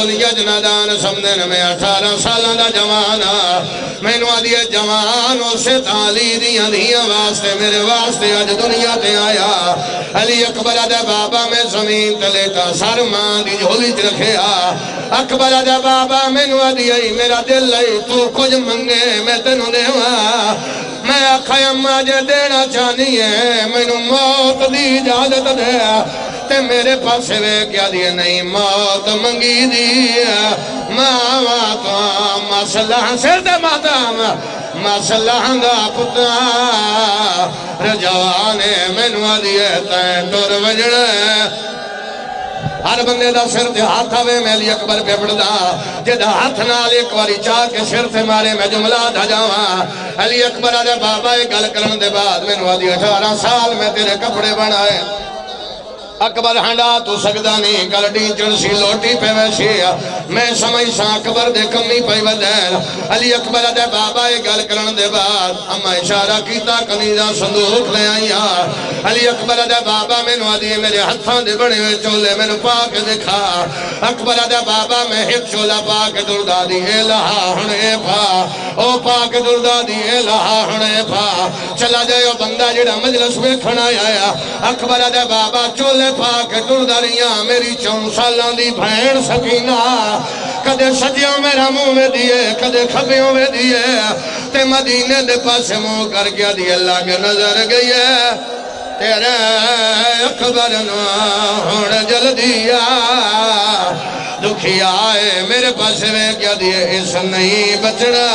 دنیا جنادان سمدن میں 18 سالان دا جوانا میں نو آدھی جوان اسے تالی دیاں دیاں واسطے میرے واسطے آج دنیا تے آیا علی اکبر دے بابا میں زمین تلیتا سر ماں دی جھولی چ رکھیا اکبر دے بابا میں نو آدھی میرا دل لئی تو کچھ منگے میں تینوں دیوا میں آکھا اماں جے دینا چاہنی ہے میں نو موت دی اجازت دے تے میرے پاس وے کیا دیئے نہیں موت منگی دیا ماما تو مسئلہ سر دے مادام مسئلہ دا پتا رجوانے منو دیئے تین دور وجڑے ہر بندے دا سر دے ہاتھ آوے میں علی اکبر پہ پڑھدا جدہ ہاتھ نال ایک واری چاہ کے سر سے مارے میں جملہ دھا جاواں علی اکبر آدھے بابا ایک گل کرن دے بعد منو دی 18 سال میں تیرے کپڑے بنائے اکبر ہنڈا تو سکدا نہیں کلڈی چڑسی لوٹی پہ ویسی میں سمجھ سا اکبر دے کمی پہ ودیر علی اکبر دے بابا ایک گل کرن دے بعد اما اشارہ کیتا کنیدہ صندوق لے آئیا علی اکبر دے بابا میں نو آدھی میرے ہتھاں دے بڑے ہوئے چولے میں نو پاک دکھا اکبر دے بابا میں ایک چولا پاک دردہ دی اے لہا ہنے پا او پاک دردہ دی اے لہا ہنے پا چلا جائے بندہ جڑا مجلس میں کھڑا آیا اکبر دے بابا چولے پاک درداریاں میری 4 سالان دی بھین سکینہ کدے سجیوں میرا منہ میں دیئے کدے کھبیوں میں دیئے تے مدینے دے پاس منہ کر گیا دی اللہ کے نظر گئی ہے تیرے اکبر نو ہوڑ جل دیا دکھی آئے میرے پاس میں کیا دیئے اس نہیں بچڑا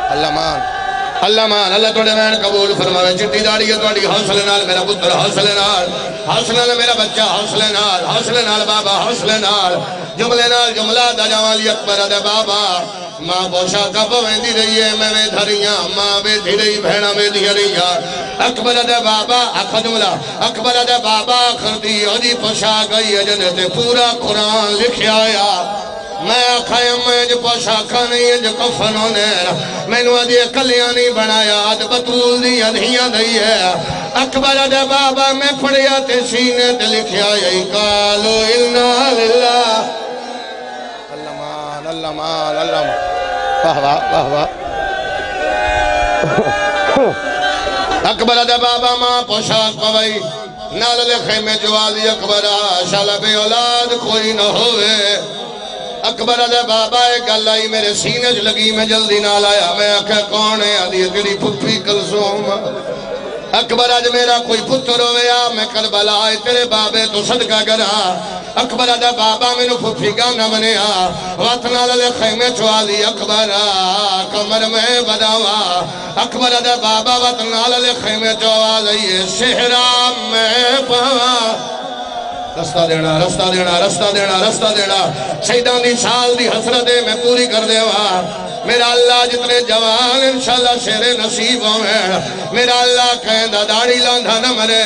اللہ مان اللہ مان اللہ توڑے میں قبول فرماوے چٹی داڑی ہے توڑی حوصلے نال میرا پتر حوصلے نال میرا بچہ حوصلے نال بابا حوصلے نال جملہ دا جوالی اکبر دے بابا ماں بوشا کب ویندی رہی ہے میں دھریاں ماں بیدھی رہی بھیڑا بیدھی رہی اکبر دے بابا اکھا جملہ اکبر دے بابا کردی عجی پوشا گئی ہے جنہیں پورا قرآن لکھیا آیا میں آکھایا میں جو پوشاکا نہیں ہے جو کفنوں نے میں نو آدھی کلیاں نہیں بنایا آدھ بطول دی ادھیاں دئی ہے اکبر دے بابا میں پڑھیا تے سینے تے لکھیا یہی کالو اِلنا للہ اللہ مان اللہ مان اللہ مان واہ واہ واہ واہ اکبر دے بابا ماں پوشاک پوائی نال لکھے میں جوالی اکبرہ شالا بے اولاد کوئی نہ ہوئے اکبر دے بابا ایک گل آئی میرے سینے جو لگی میں جلدی نال آیا میں آکھا کون ہے آدھی اکڑی پھپی کلثوم اکبر آج میرا کوئی پتر ہویا میں کربلا آئے تیرے بابے تو صدقہ کرا اکبر دے بابا میں نو پھپی گانا بنیا واتنا لے خیمے چوالی اکبر کمر میں بداوا اکبر دے بابا واتنا لے خیمے چوالی شہرہ میں پاوا رستہ دینا رستہ دینا رستہ دینا رستہ دینا شہیدان دی سال دی حسرت میں پوری کر دے وا میرا اللہ جتنے جوان انشاءاللہ شیر نصیب ہوئے میرا اللہ کہندہ داڑی لاندھا نہ مرے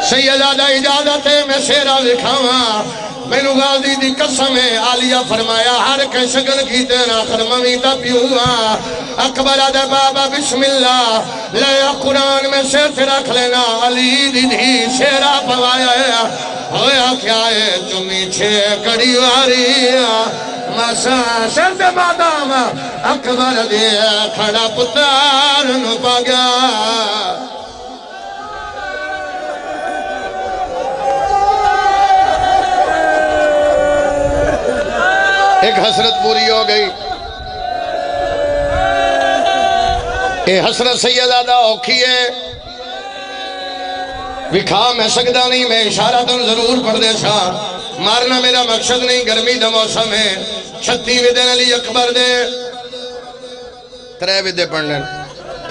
سیدہ اجازت ہے میں شیرہ لکھاواں مینو غازی دی قسم عالیہ فرمایا ہر کے شگل کی تیرا خرممی تا پیوا اکبر دے بابا بسم اللہ لیا قرآن میں شیر سے رکھ لینا علی دی دھی شیرہ پوایا ہے ہویا کیا ہے چمی چھے کڑی واری مسا شیر دے بادام اکبر دے کھڑا پتار نو پا گیا ایک حسرت پوری ہو گئی اے حسرت سیدہ اوکھی ہے وکھا میں سکتا نہیں میں اشارہ تن ضرور پڑھ دے سا مارنا میرا مقصد نہیں گرمی دا موسم ہے 36 ودن علی اکبر دے 3 ودے پڑھنے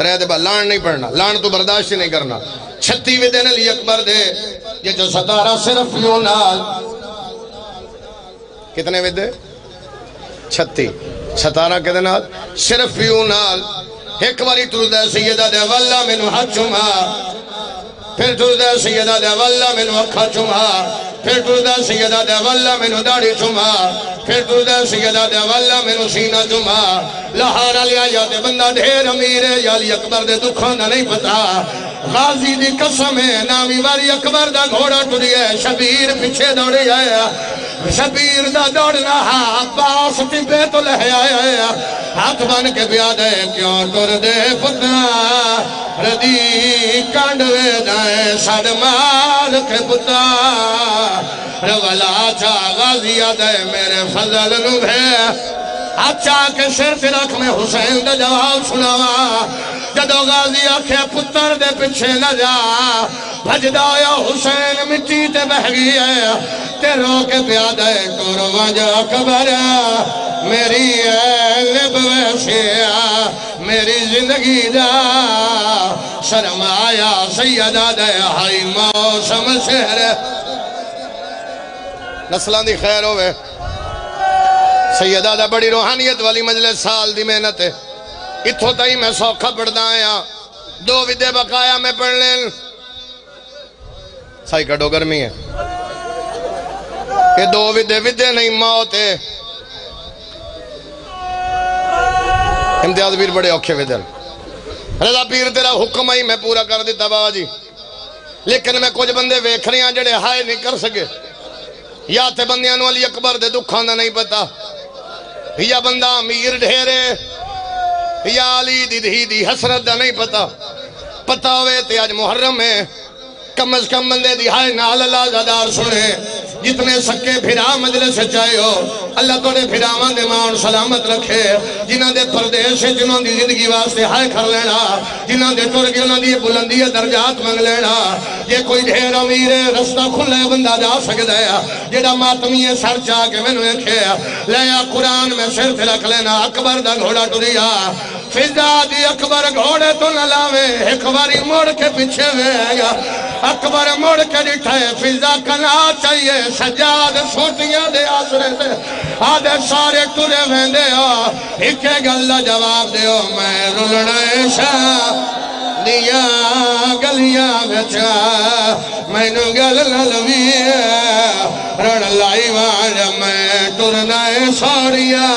3 دے با لان نہیں پڑھنا لان تو برداشت نہیں کرنا 36 ودن علی اکبر دے یہ جو 17 صرف یوں نال کتنے ودے 36 17 کے دنال صرف یوں نال ایک باری تردہ سیدہ دے واللہ منو حچما پھر ٹردہ سیدہ دے واللہ مینوں اکھا چوما پھر ٹردہ سیدہ دے واللہ مینوں داڑھی چوما پھر ٹردہ سیدہ دے واللہ مینوں سینہ چوما لاہور والیا یا تے بندہ ڈھیر امیر ہے یا علی اکبر دے دکھاں دا نہیں پتا غازی دی قسم ہے نامی واری اکبر دا گھوڑا ٹری ہے شبیر پیچھے دوڑے آیا شبیر دا دوڑنا عباس ٹبے تو لہے آیا ہاتھ بن کے بیاد ہے کیوں ٹر دے پتنا ردی کانڈوے دائیں ساڑھ مال کے پتا رولا چا غازی آدھے میرے فضل نبھے اچھا کے سر ترک میں حسین دے جواب سناوا جدو غازی آکھے پتر دے پچھے نہ جا بھجدہ یا حسین مٹی تے بہ گئی ہے تے رو کے پیاد ہے کروان جا کبر میری لب ویسیا میری زندگی دا سرمایا سیدہ دے ہائی موسم شہر نسلان دی خیر ہوئے سیدہ دا بڑی روحانیت والی مجلس سال دی محنت ہے اتھو تائی میں سوکھا پڑھدا آیا دو ودے بقایا میں پڑھ لیں سائی کٹو گرمی ہے یہ دو ودے نہیں موت ہے امتیاز پیر بڑے اوکھے ودے رضا پیر تیرا حکم ہی میں پورا کر دیتا بابا جی لیکن میں کچھ بندے ویکھ رہی ہیں جڑے ہائے نہیں کر سکے یا تے بندیاں علی اکبر دے دکھاں دا نہیں پتا یا بندہ امیر ڈھیرے یا علی دی حسرت دا نہیں پتا ہوئے تے آج محرم ہے کم از کم بندے دی ہائے نال اللہ زدار سنے جتنے سکے پھرا مجلس چاہے ہو اللہ توڑے پھراوان دے مان سلامت رکھے جنہ دے پردیش ہے جنہوں دی زندگی واسطے ہائے کر لینا جنہ دے ٹرگی انہوں دی بلندی درجات منگ لینا یہ کوئی ڈھیر امیر رستہ کھلے بندہ جا سکتا ہے جیڑا ماتمی سر چاہ کے میں نے کھے لیا قرآن میں سر تھے رکھ لینا اکبر دا گھوڑا ٹریا فضا دی اکبر گھوڑے تو نہ لاوے ایک باری موڑ کے پیچھے ہوئے گا اکبر موڑ کے ڈٹھے فضا کنا چاہیے سجاد سوٹیاں دے آسرے سے آدھے سارے ٹرے ویندے ہو ایک گلہ جواب دے ہو میں رلنے شاہ دیا گلیاں بچا میں نو گل للوی رڑ لائی وانجا میں ٹرنے سوڑیاں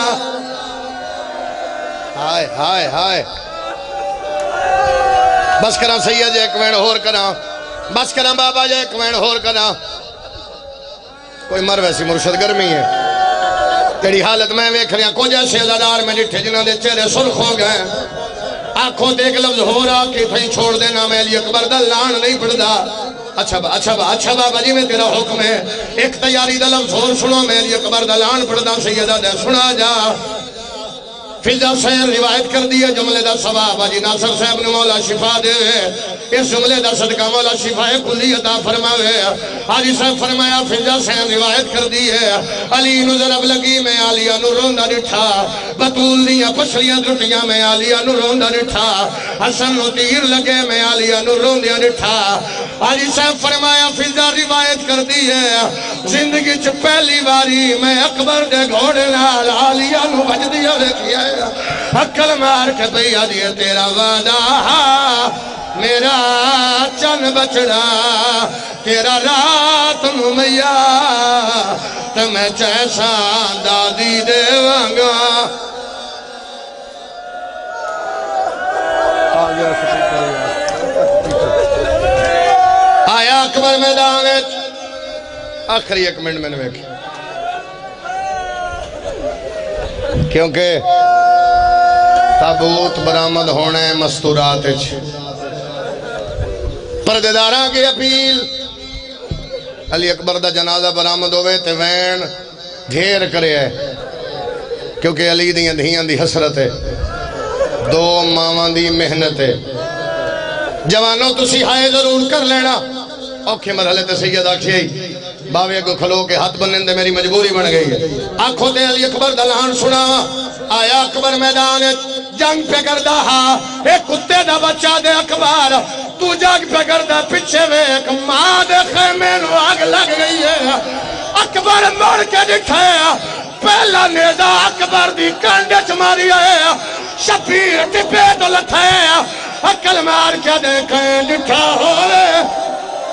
ہائے ہائے ہائے بس کرا سید جے ایک وین ہور کرا بس کرا بابا جے ایک وین ہور کرا کوئی مر ویسی مرشد گرمی ہے تیری حالت میں ویکھ رہا کو جیسے زدار میں جٹھے جنہاں دے چہرے سرخ ہو گئے آنکھوں دیکھ لفظ ہو رہا کہ تھیں چھوڑ دینا میں علی اکبر دا لان نہیں پڑھدا اچھا بابا جی میں تیرا حکم ہے ایک تیاری دا لفظ ہور سنو میں علی اکبر دا لان پڑھدا سیدہ دے سنا جا فضا سین روایت کر دیا جملے دا ثواب آجی ناصر صاحب نے مولا شفا دے اس جملے دا صدقہ مولا شفا کلی عطا فرماوے حاجی صاحب فرمایا فضا سین روایت کر دیئے علی نظرب لگی میں آلیہ نو روندہ نٹھا بطول دیا پچھلیاں درٹیاں میں آلیہ نو روندہ نٹھا حسن نو تیر لگے میں آلیہ نو روندہ نٹھا حاجی صاحب فرمایا فضا روایت کر دیئے زندگی چھ پہلی باری میں اکبر دے گھوڑے نال آلیہ نو بج دیا دیکھیا عقل مار کے بھیا دیئے تیرا وعدہ میرا چن بچڑا تیرا رات نمیا تو میں جیسا دادی دے وانگا آیا اکبر میدان آخری ایک منٹ میں نے دیکھی کیونکہ تابوت برآمد ہونے مستورات پردیداراں کی اپیل علی اکبر دا جنازہ برآمد ہوئے تے وین گھیر کرے ہے کیونکہ علی دیاں دھیاں دی حسرت ہے دو ماواں دی محنت ہے جوانوں تسی ہائے ضرور کر لینا اوکھے مرحلے تے سید آکھیئی باوے کو کھلو کے ہاتھ بننے دے میری مجبوری بن گئی ہے آنکھوں دے علی اکبر دلان سنا آیا اکبر میدان جنگ پہ کردہ ایک کتے دا بچہ دے اکبر تو جنگ پہ کردہ پچھے وے ایک ماں دے خیمے نو آگ لگ گئی ہے اکبر مر کے دکھے پہلا نیزہ اکبر دی کانڈے چماری ہے شبیر ٹپے تو لتھے عقل مار کے دیکھیں دکھا ہوئے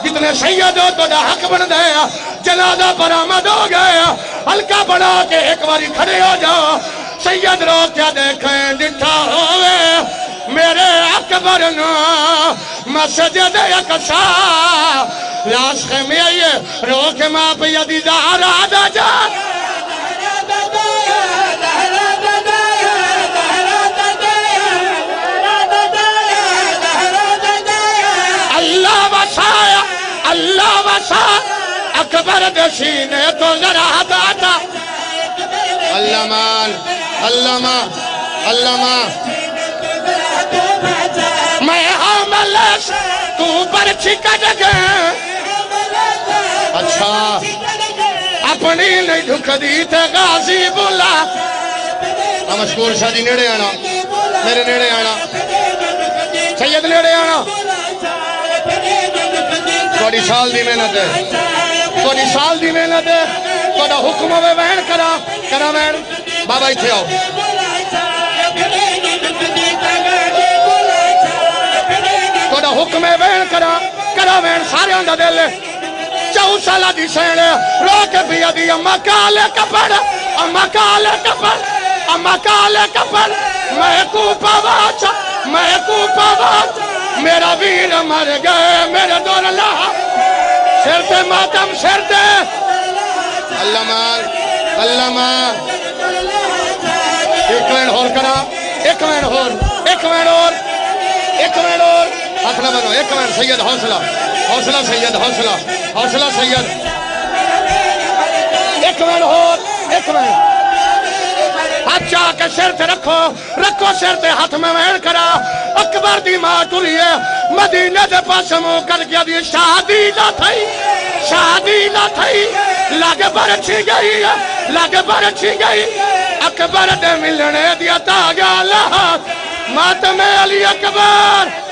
جتنے سید ہو تو دا حق بن دیا جنازہ برآمد ہو گیا ہلکا بنا کے ایک باری کھڑے ہو جاؤ سید رو کیا دیکھیں ڈٹھا ہوئے میرے اکبر نو مسجد اقصا لاش خیمے آئیے رو کے ماں پہ یدی زہرا دا جا اللہ وسا اکبر دشینے تو ذرا داتا اللہ مان اللہ مان اللہ مان میں حامل تو برچی کٹ گئے اچھا اپنی نہیں ڈھک دی تے غازی بولا مشکور شاہ جی نیڑے آنا میرے نیڑے آنا سید نیڑے آنا توڑی سال دی محنت ہے توڑی سال دی محنت ہے توڑا حکم ہوئے وین کرا وین بابا ہی تھے آؤ توڑا حکم ہے وین کرا وین سارے آندہ دے لے چاہو سالہ دی سین روکے بھی آدھی اممہ کالے کپڑ اممہ کالے کپڑ اممہ کالے کپڑ محکوپا واچا میرا ویر مر گئے میرے دور اللہ سر تے ماتم سر تے اللہ مار ایک وین ہور کرا ایک وین ہور ہاتھ نہ بنو ایک وین سید حوصلہ سید حوصلہ سید ایک وین ہور ایک وین ہاتھ چاہ کے سر تے رکھو سر تے ہاتھ میں وین کرا اکبر دی ماں ٹوری ہے مدینہ دے پاس مو کر گیا دی شادی نہ تھئی لگ برچی گئی اکبر دے ملنے دیا تاگا اللہ ماتم علی اکبر